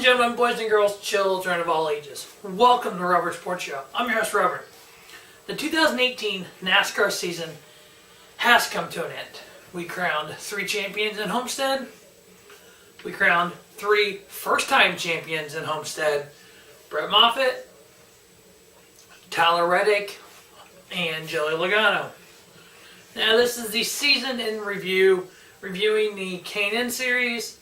gentlemen, boys and girls, children of all ages, welcome to Robert Sports Show. I'm your host, Robert. The 2018 NASCAR season has come to an end. We crowned 3 champions in Homestead. We crowned 3 first-time champions in Homestead. Brett Moffitt, Tyler Reddick, and Joey Logano. Now this is the season in review, reviewing the K&N Series,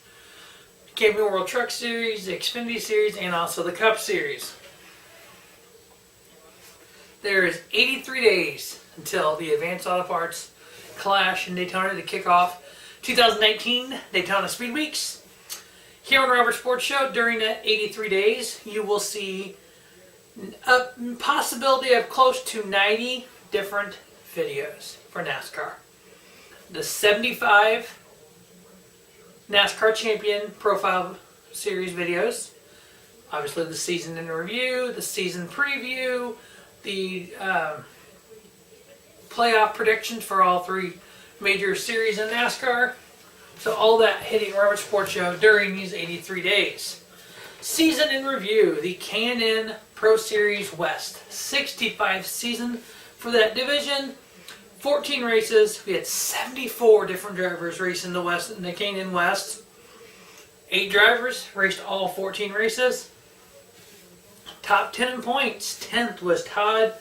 Camping World Truck Series, the Xfinity Series, and also the Cup Series. There is 83 days until the Advanced Auto Parts Clash in Daytona to kick off 2019 Daytona Speed Weeks. Here on the Robert Sports Show, during that 83 days, you will see a possibility of close to 90 different videos for NASCAR. The 75 NASCAR Champion Profile Series videos, obviously the season in review, the season preview, the playoff predictions for all 3 major series in NASCAR. So all that hitting Robert Sports Show during these 83 days. Season in review, the K&N Pro Series West, 65th season for that division. 14 races. We had 74 different drivers racing the West in the K&N West. 8 drivers raced all 14 races. Top 10 in points. 10th was Todd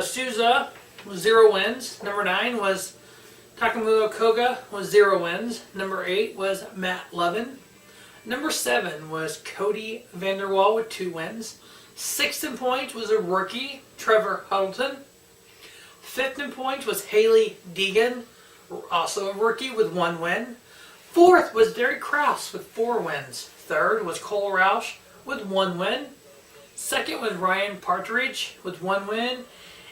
Souza with 0 wins. Number 9 was Takumuo Koga with 0 wins. Number 8 was Matt Levin. Number 7 was Cody Vanderwall with 2 wins. 6th in points was a rookie, Trevor Huddleton. 5th in points was Haley Deegan, also a rookie with 1 win. 4th was Derek Kraus with 4 wins. 3rd was Cole Roush with 1 win. 2nd was Ryan Partridge with 1 win.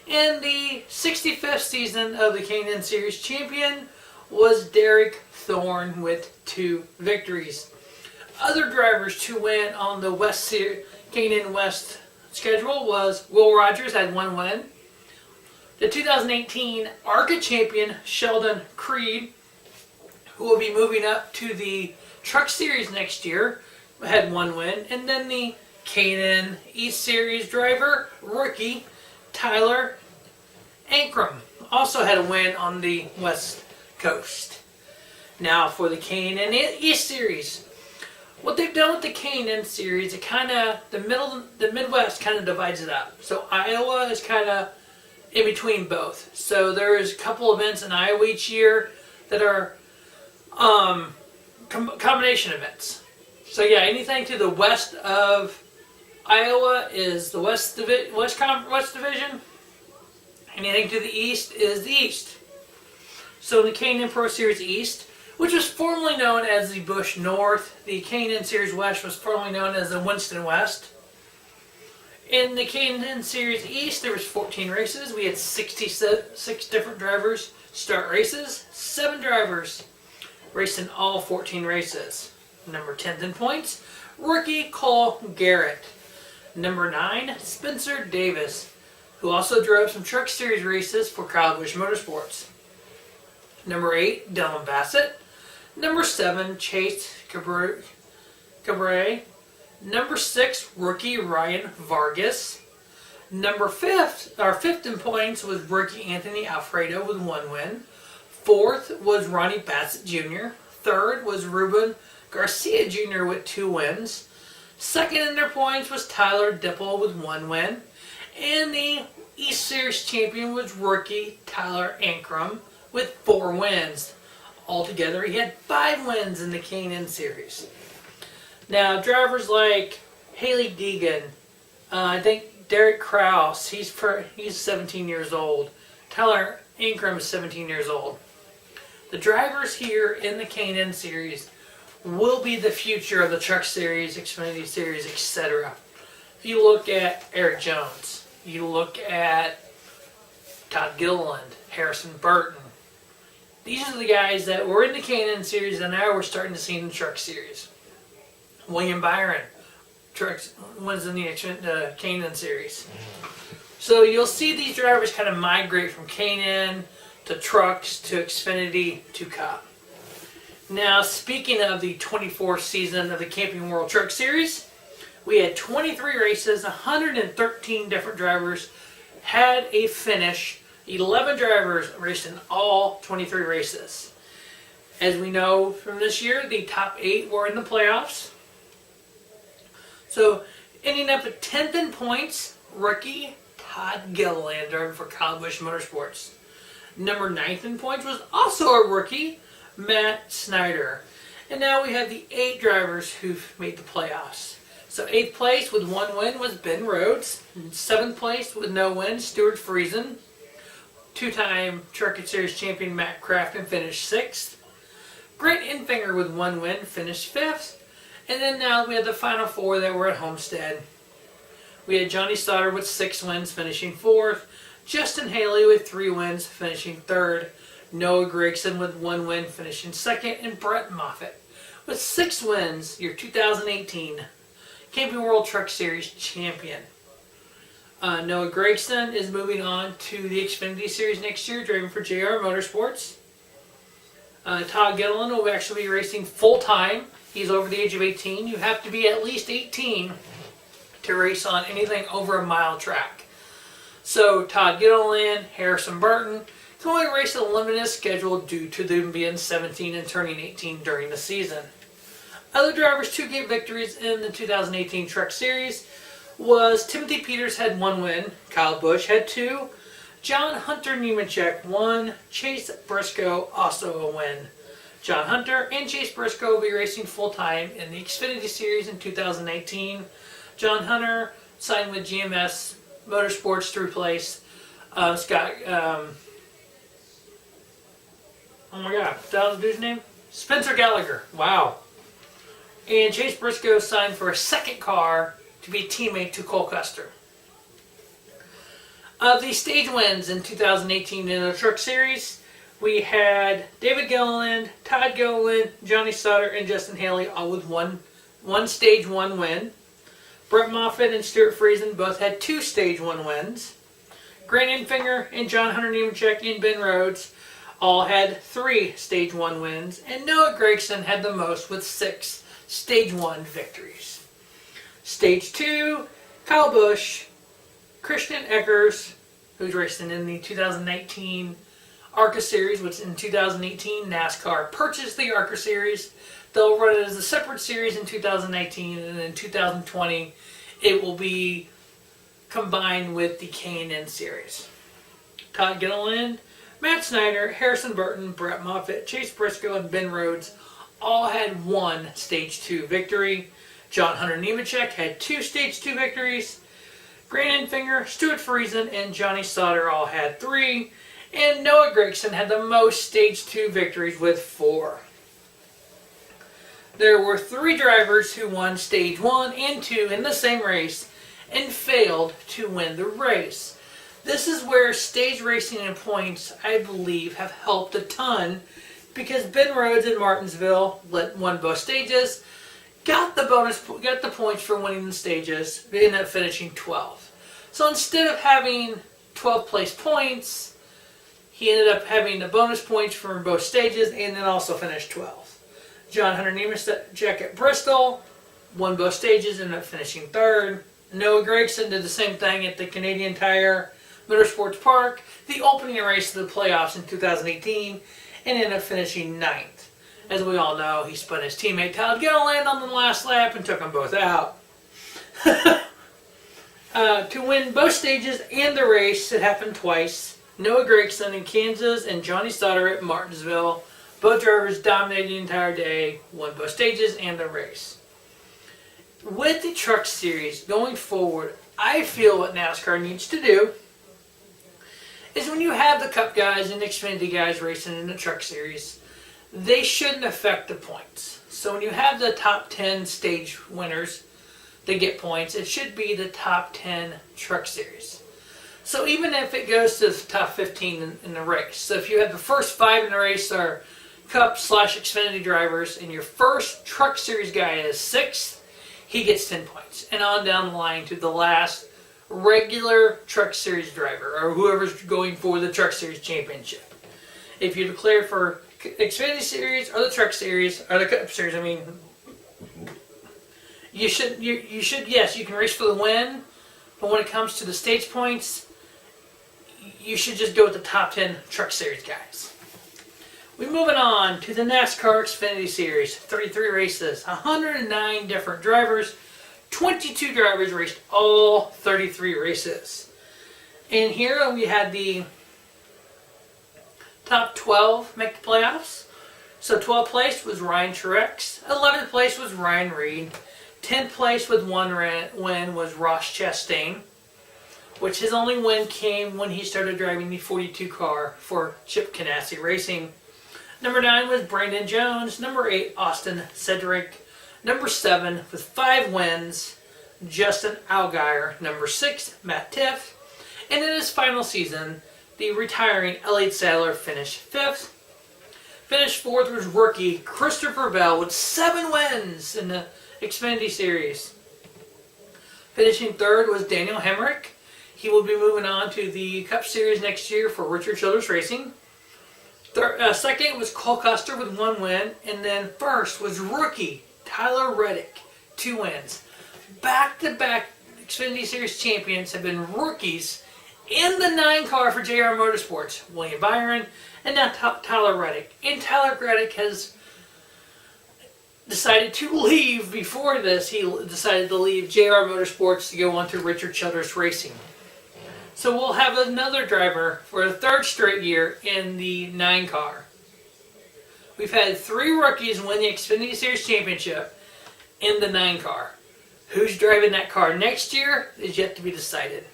And the 65th season of the K&N Series champion was Derek Thorne with 2 victories. Other drivers to win on the K&N West schedule was Will Rogers had 1 win. The 2018 ARCA champion Sheldon Creed, who will be moving up to the Truck Series next year, had 1 win. And then the K&N East Series driver, rookie Tyler Ankrum, also had a win on the West Coast. Now for the K&N East Series. What they've done with the K&N Series, it the Midwest kind of divides it up. So Iowa is kind of in between both. So there's a couple events in Iowa each year that are combination events. So yeah, anything to the west of Iowa is the West Division. Anything to the east is the East. So the K&N Pro Series East, which was formerly known as the Busch North, the K&N Series West was formerly known as the Winston West. In the K&N Series East, there was 14 races. We had 66 different drivers start races. 7 drivers racing all 14 races. Number 10 in points, rookie Cole Garrett. Number 9, Spencer Davis, who also drove some Truck Series races for Kyle Busch Motorsports. Number 8, Dylan Bassett. Number 7, Chase Cabrera. Number 6, rookie Ryan Vargas. Number 5th in points was rookie Anthony Alfredo with 1 win. 4th was Ronnie Bassett Jr. 3rd was Ruben Garcia Jr. with 2 wins. 2nd in their points was Tyler Dipple with 1 win. And the East Series champion was rookie Tyler Ankrum with 4 wins. Altogether, he had 5 wins in the K&N Series. Now, drivers like Haley Deegan, I think Derek Kraus, he's 17 years old. Tyler Ankrum is 17 years old. The drivers here in the K&N Series will be the future of the Truck Series, Xfinity Series, etc. If you look at Eric Jones, you look at Todd Gilliland, Harrison Burton, these are the guys that were in the K&N Series and now we're starting to see in the Truck Series. William Byron wins in the K&N Series. So you'll see these drivers kind of migrate from K&N to trucks to Xfinity to Cup. Now, speaking of the 24th season of the Camping World Truck Series, we had 23 races, 113 different drivers had a finish. 11 drivers raced in all 23 races. As we know from this year, the top 8 were in the playoffs. So, ending up at 10th in points, rookie Todd Gilliland, driving for Kyle Busch Motorsports. Number 9th in points was also a rookie, Matt Snyder. And now we have the 8 drivers who've made the playoffs. So 8th place with 1 win was Ben Rhodes. 7th place with no win, Stuart Friesen. 2-time Truck Series champion Matt Crafton finished 6th. Grant Enfinger with 1 win finished 5th. And then now we have the final 4 that were at Homestead. We had Johnny Sauter with 6 wins finishing 4th. Justin Haley with 3 wins finishing 3rd. Noah Gragson with 1 win finishing 2nd. And Brett Moffitt with 6 wins, your 2018 Camping World Truck Series champion. Noah Gragson is moving on to the Xfinity Series next year, driving for JR Motorsports. Todd Gilliland will actually be racing full-time. He's over the age of 18. You have to be at least 18 to race on anything over a mile track. So Todd Gilliland, Harrison Burton can only race a limited schedule due to them being 17 and turning 18 during the season. Other drivers to get victories in the 2018 Truck Series was Timothy Peters had 1 win, Kyle Busch had 2, John Hunter Nemechek 1, Chase Briscoe also a win. John Hunter and Chase Briscoe will be racing full-time in the Xfinity Series in 2018. John Hunter signed with GMS Motorsports to replace oh my god, that was the dude's name? Spencer Gallagher. Wow. And Chase Briscoe signed for a 2nd car to be a teammate to Cole Custer. Of the stage wins in 2018 in the Truck Series, we had David Gilliland, Todd Gilliland, Johnny Sauter, and Justin Haley all with one stage 1 win. Brett Moffitt and Stuart Friesen both had 2 stage 1 wins. Grant Enfinger and John Hunter Nemechek and Ben Rhodes all had 3 stage 1 wins. And Noah Gragson had the most with 6 stage 1 victories. Stage 2, Kyle Busch, Christian Eckers, who's racing in the 2019 ARCA Series, which in 2018 NASCAR purchased the ARCA Series. They'll run it as a separate series in 2019, and in 2020 it will be combined with the K&N Series. Todd Gilliland, Matt Snyder, Harrison Burton, Brett Moffitt, Chase Briscoe, and Ben Rhodes all had 1 Stage 2 victory. John Hunter Nemechek had 2 Stage 2 victories. Grant Enfinger, Stuart Friesen, and Johnny Sauter all had 3. And Noah Gragson had the most Stage 2 victories with 4. There were 3 drivers who won Stage 1 and 2 in the same race and failed to win the race. This is where stage racing and points, I believe, have helped a ton, because Ben Rhodes in Martinsville won both stages, got the points for winning the stages, they ended up finishing 12th. So instead of having 12th place points, he ended up having the bonus points for both stages and then also finished 12th. John Hunter Nemechek at Bristol won both stages and ended up finishing 3rd. Noah Gragson did the same thing at the Canadian Tire Motorsports Park, the opening race of the playoffs in 2018, and ended up finishing 9th. As we all know, he spun his teammate Todd Gilliland on the last lap and took them both out. To win both stages and the race, it happened twice. Noah Gragson in Kansas and Johnny Sauter at Martinsville. Both drivers dominated the entire day, won both stages and the race. With the Truck Series going forward, I feel what NASCAR needs to do is when you have the Cup guys and Xfinity guys racing in the Truck Series, they shouldn't affect the points. So when you have the top 10 stage winners that get points, it should be the top 10 Truck Series. So even if it goes to the top 15 in the race, so if you have the first 5 in the race are Cup/Xfinity drivers, and your first Truck Series guy is 6th, he gets 10 points. And on down the line to the last regular Truck Series driver, or whoever's going for the Truck Series championship. If you declare for Xfinity Series or the Truck Series or the Cup Series. I mean, you should yes, you can race for the win, but when it comes to the stage points, you should just go with the top 10 Truck Series guys. We're moving on to the NASCAR Xfinity Series. 33 races, 109 different drivers, 22 drivers raced all 33 races. And here we had the top 12 make the playoffs. So 12th place was Ryan Truex, 11th place was Ryan Reed, 10th place with one win was Ross Chastain, which his only win came when he started driving the 42 car for Chip Ganassi Racing. Number 9 was Brandon Jones. Number 8, Austin Cedric. Number 7, with 5 wins, Justin Allgaier. Number 6, Matt Tifft. And in his final season, the retiring Elliott Sadler finished 5th. Finished 4th was rookie Christopher Bell with 7 wins in the Xfinity Series. Finishing 3rd was Daniel Hemrick. He will be moving on to the Cup Series next year for Richard Childress Racing. Second was Cole Custer with 1 win. And then first was rookie Tyler Reddick, 2 wins. Back-to-back Xfinity Series champions have been rookies in the 9 car for JR Motorsports. William Byron and now Tyler Reddick. And Tyler Reddick has decided to leave. Before this, he decided to leave JR Motorsports to go on to Richard Childress Racing. So we'll have another driver for the 3rd straight year in the 9 car. We've had 3 rookies win the Xfinity Series Championship in the 9 car. Who's driving that car next year is yet to be decided.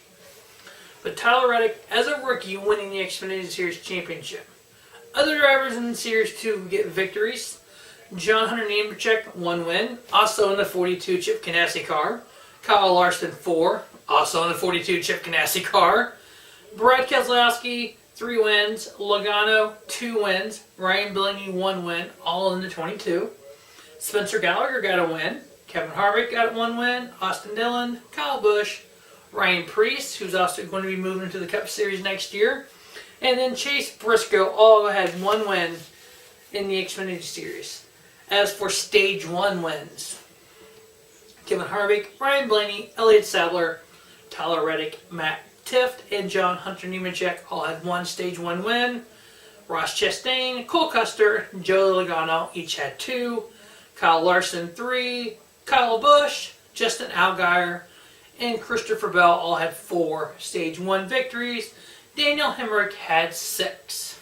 But Tyler Reddick, as a rookie, winning the Xfinity Series Championship. Other drivers in the Series 2 get victories. John Hunter Nemechek, 1 win, also in the 42 Chip Ganassi car. Kyle Larson, 4, also in the 42 Chip Ganassi car. Brad Keselowski, 3 wins. Logano, 2 wins. Ryan Blaney, 1 win, all in the 22. Spencer Gallagher got a win. Kevin Harvick got 1 win. Austin Dillon, Kyle Busch, Ryan Preece, who's also going to be moving to the Cup Series next year. And then Chase Briscoe all had 1 win in the Xfinity Series. As for Stage 1 wins, Kevin Harvick, Ryan Blaney, Elliott Sadler, Tyler Reddick, Matt Tifft, and John Hunter Nemechek all had 1 Stage 1 win. Ross Chastain, Cole Custer, Joey Logano each had 2. Kyle Larson, 3. Kyle Busch, Justin Allgaier, and Christopher Bell all had 4 Stage 1 victories. Daniel Hemrick had 6.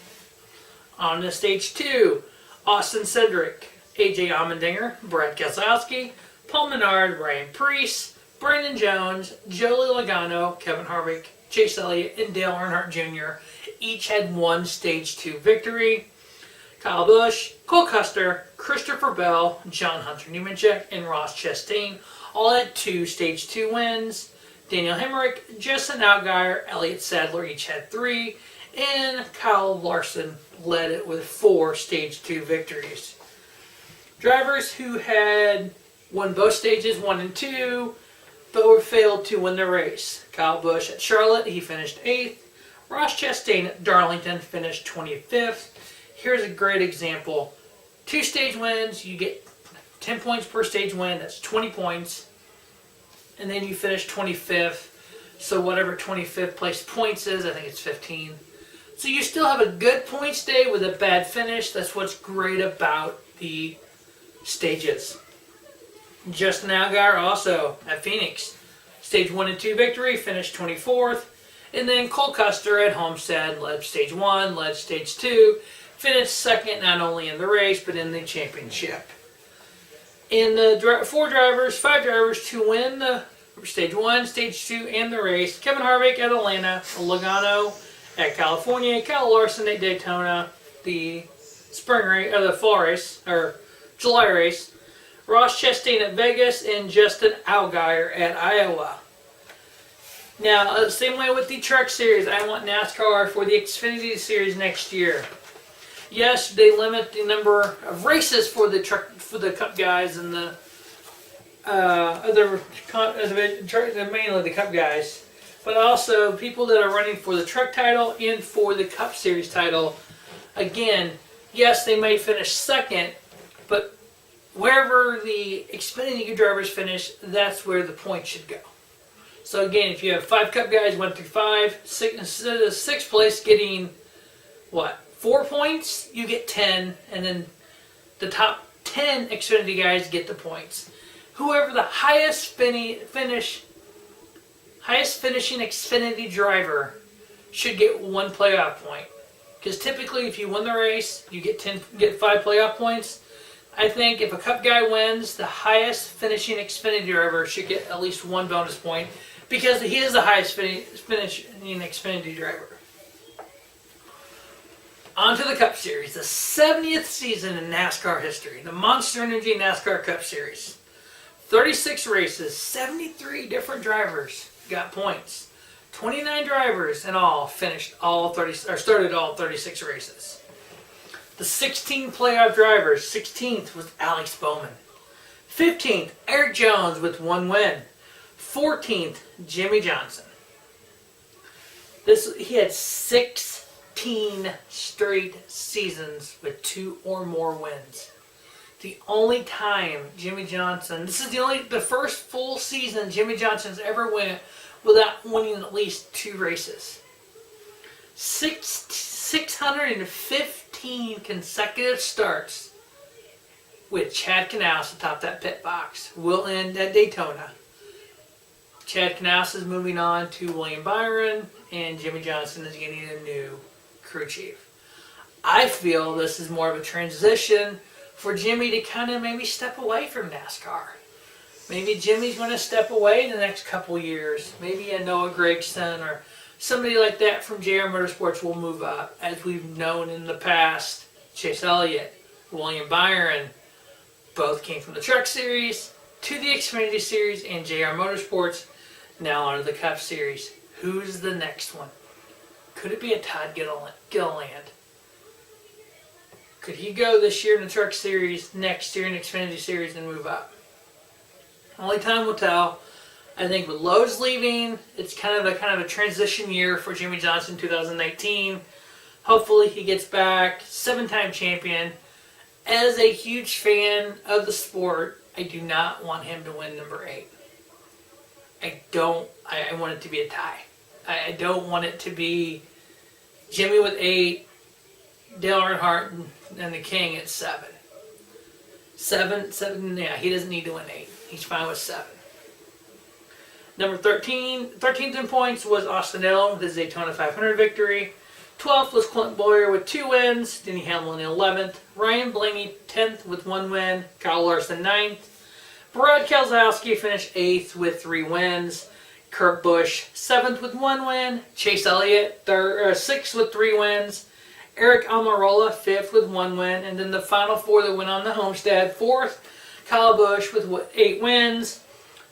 On to Stage 2, Austin Cedric, AJ Allmendinger, Brad Keselowski, Paul Menard, Ryan Preece, Brandon Jones, Joey Logano, Kevin Harvick, Chase Elliott, and Dale Earnhardt Jr. each had 1 Stage 2 victory. Kyle Busch, Cole Custer, Christopher Bell, John Hunter Nemechek, and Ross Chastain all had 2 Stage 2 wins. Daniel Hemrick, Justin Allgaier, Elliott Sadler each had 3, and Kyle Larson led it with 4 Stage 2 victories. Drivers who had won both stages 1 and 2, but failed to win the race. Kyle Busch at Charlotte, he finished 8th. Ross Chastain at Darlington finished 25th. Here's a great example. 2 stage wins, you get 10 points per stage win, that's 20 points. And then you finish 25th. So whatever 25th place points is, I think it's 15. So you still have a good points day with a bad finish. That's what's great about the stages. Justin Allgaier also at Phoenix. Stage 1 and 2 victory, finished 24th. And then Cole Custer at Homestead led Stage 1, led Stage 2. Finished 2nd not only in the race, but in the championship. In the 5 drivers to win the Stage 1, Stage 2, and the race. Kevin Harvick at Atlanta, Logano at California, Kyle Larson at Daytona, the spring race, or the fall race, or July race. Ross Chastain at Vegas, and Justin Allgaier at Iowa. Now, the same way with the Truck Series, I want NASCAR for the Xfinity Series next year. Yes, they limit the number of races for the Cup guys and the mainly the Cup guys, but also people that are running for the Truck title and for the Cup Series title. Again, yes, they may finish second, but wherever the Xfinity drivers finish, that's where the points should go. So again, if you have 5 Cup guys, 1 through 5, instead of 6th place getting, 4 points, you get 10, and then the top 10 Xfinity guys get the points. Whoever the highest finishing Xfinity driver should get 1 playoff point. Because typically, if you win the race, you get 5 playoff points. I think if a Cup guy wins, the highest finishing Xfinity driver should get at least 1 bonus point, because he is the highest finishing Xfinity driver. On to the Cup Series, the 70th season in NASCAR history, the Monster Energy NASCAR Cup Series. 36 races, 73 different drivers got points. 29 drivers in all started all 36 races. The 16 playoff drivers, 16th was Alex Bowman. 15th, Eric Jones with 1 win. 14th, Jimmy Johnson. He had 16 straight seasons with 2 or more wins. The only time Jimmy Johnson, this is the first full season Jimmy Johnson's ever went without winning at least 2 races. 615 consecutive starts with Chad Knaus atop that pit box will end at Daytona. Chad Knaus is moving on to William Byron, and Jimmy Johnson is getting a new crew chief. I feel this is more of a transition for Jimmy to kind of maybe step away from NASCAR. Maybe Jimmy's going to step away in the next couple years. Maybe a Noah Gragson or somebody like that from JR Motorsports will move up. As we've known in the past, Chase Elliott, William Byron, both came from the Truck Series to the Xfinity Series and JR Motorsports, now onto the Cup Series. Who's the next one? Could it be a Todd Gilliland? Could he go this year in the Truck Series, next year in the Xfinity Series, and move up? Only time will tell. I think with Lowe's leaving, it's kind of a transition year for Jimmy Johnson 2019. Hopefully he gets back, 7-time champion. As a huge fan of the sport, I do not want him to win number 8. I want it to be a tie. I don't want it to be Jimmy with 8, Dale Earnhardt and the King at 7. 7, yeah, he doesn't need to win 8. He's fine with 7. Number 13th in points was Austin Dillon with his Daytona 500 victory. 12th was Clint Bowyer with 2 wins. Denny Hamlin 11th. Ryan Blaney 10th with 1 win. Kyle Larson 9th. Brad Keselowski finished 8th with 3 wins. Kurt Busch 7th with 1 win. Chase Elliott 6th with 3 wins. Eric Almirola 5th with 1 win. And then the final 4 that went on the Homestead. 4th, Kyle Busch with 8 wins.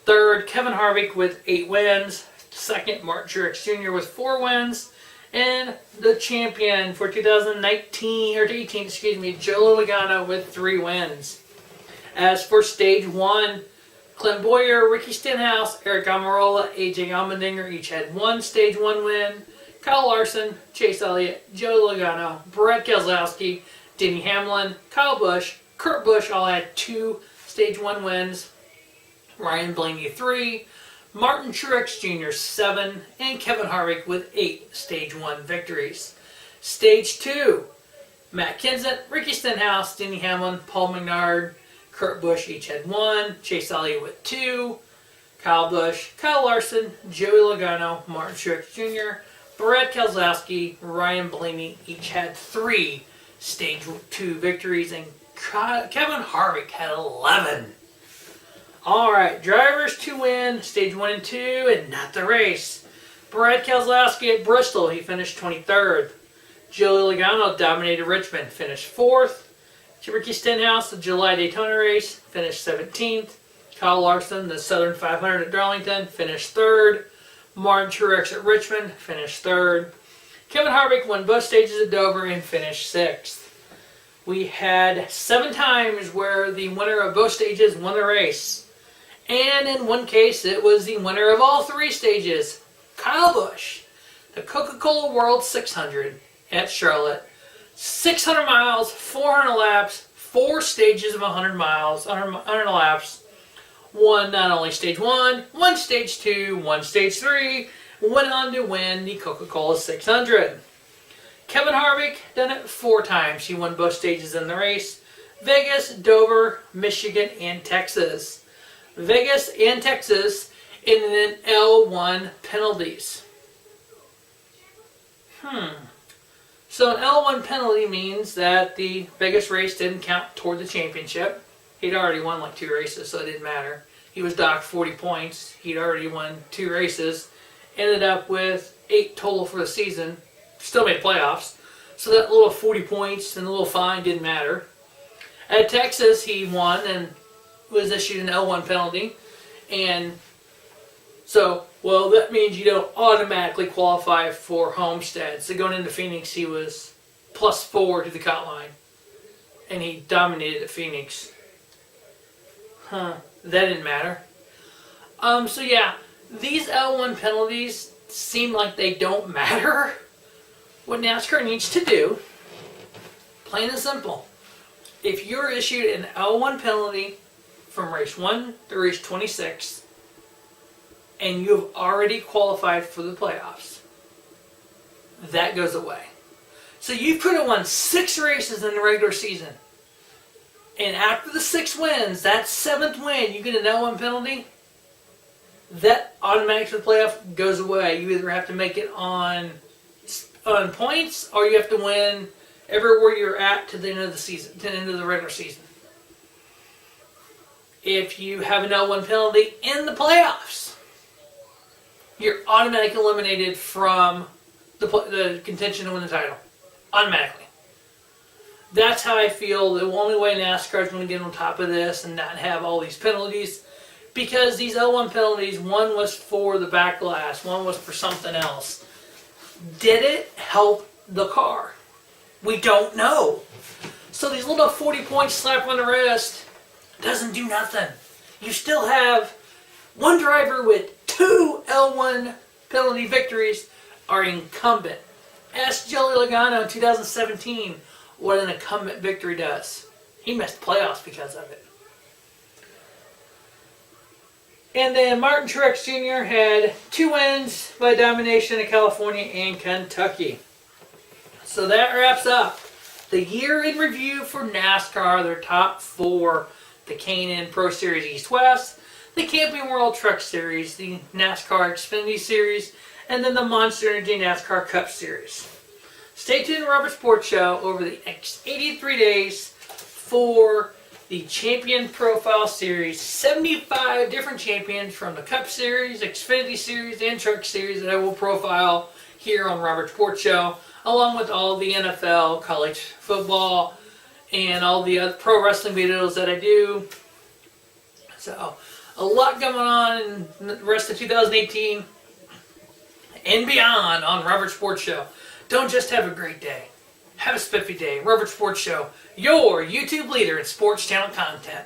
3rd, Kevin Harvick with 8 wins. 2nd, Martin Truex Jr. with 4 wins. And the champion for 2019 or 18, Joe Logano with 3 wins. As for Stage 1, Clint Bowyer, Ricky Stenhouse, Eric Almirola, AJ Allmendinger each had 1 Stage 1 win. Kyle Larson, Chase Elliott, Joe Logano, Brad Keselowski, Denny Hamlin, Kyle Busch, Kurt Busch all had 2 Stage 1 wins. Ryan Blaney 3, Martin Truex Jr. 7, and Kevin Harvick with 8 Stage 1 victories. Stage 2, Matt Kenseth, Ricky Stenhouse, Denny Hamlin, Paul Menard, Kurt Busch each had 1, Chase Elliott with 2, Kyle Busch, Kyle Larson, Joey Logano, Martin Truex Jr., Brad Keselowski, Ryan Blaney each had 3 Stage 2 victories, and Kevin Harvick had 11. Alright, drivers to win Stage 1 and 2 and not the race. Brad Keselowski at Bristol, he finished 23rd. Joey Logano dominated Richmond, finished 4th. Ricky Stenhouse, the July Daytona race, finished 17th. Kyle Larson, the Southern 500 at Darlington, finished 3rd. Martin Truex at Richmond, finished 3rd. Kevin Harvick won both stages at Dover and finished 6th. We had 7 times where the winner of both stages won the race. And in one case, it was the winner of all 3 stages, Kyle Busch, the Coca-Cola World 600 at Charlotte. 600 miles, 400 laps, 4 stages of 100 miles, 100 laps. Won not only stage 1, won stage 2, won stage 3, went on to win the Coca-Cola 600. Kevin Harvick done it 4 times. He won both stages in the race. Vegas, Dover, Michigan, and Texas. Vegas and Texas in an L1 penalties. So an L1 penalty means that the Vegas race didn't count toward the championship. He'd already won like 2 races, so it didn't matter. He was docked 40 points. He'd already won 2 races. Ended up with 8 total for the season. Still made playoffs. So that little 40 points and the little fine didn't matter. At Texas, he won and was issued an L1 penalty. And so, well, that means you don't automatically qualify for Homestead. So going into Phoenix, he was +4 to the cut line. And he dominated at Phoenix. That didn't matter. So yeah, these L1 penalties seem like they don't matter. What NASCAR needs to do, plain and simple, if you're issued an L1 penalty from race 1 to race 26, and you've already qualified for the playoffs, that goes away. So you could have won 6 races in the regular season, and after the 6 wins, that 7th win, you get an L1 penalty, that automatically the playoff goes away. You either have to make it on points, or you have to win everywhere you're at to the end of the season, to the end of the regular season. If you have an L1 penalty in the playoffs, you're automatically eliminated from the contention to win the title. Automatically. That's how I feel. The only way NASCAR is going to get on top of this and not have all these penalties, because these L1 penalties, one was for the backlash, one was for something else. Did it help the car? We don't know. So these little 40 points slap on the wrist doesn't do nothing. You still have one driver with 2 L1 penalty victories are incumbent. Ask Joey Logano in 2017 what an incumbent victory does. He missed playoffs because of it. And then Martin Truex Jr. had 2 wins by domination in California and Kentucky. So that wraps up the year in review for NASCAR, their top 4, the K&N Pro Series East-West, the Camping World Truck Series, the NASCAR Xfinity Series, and then the Monster Energy NASCAR Cup Series. Stay tuned to Robert Sports Show over the next 83 days for the Champion Profile Series. 75 different champions from the Cup Series, Xfinity Series, and Truck Series that I will profile here on Robert Sports Show, along with all the NFL, college football, and all the other pro wrestling videos that I do. So, a lot going on in the rest of 2018 and beyond on Robert Sports Show. Don't just have a great day. Have a spiffy day. Robert Sports Show, your YouTube leader in sports channel content.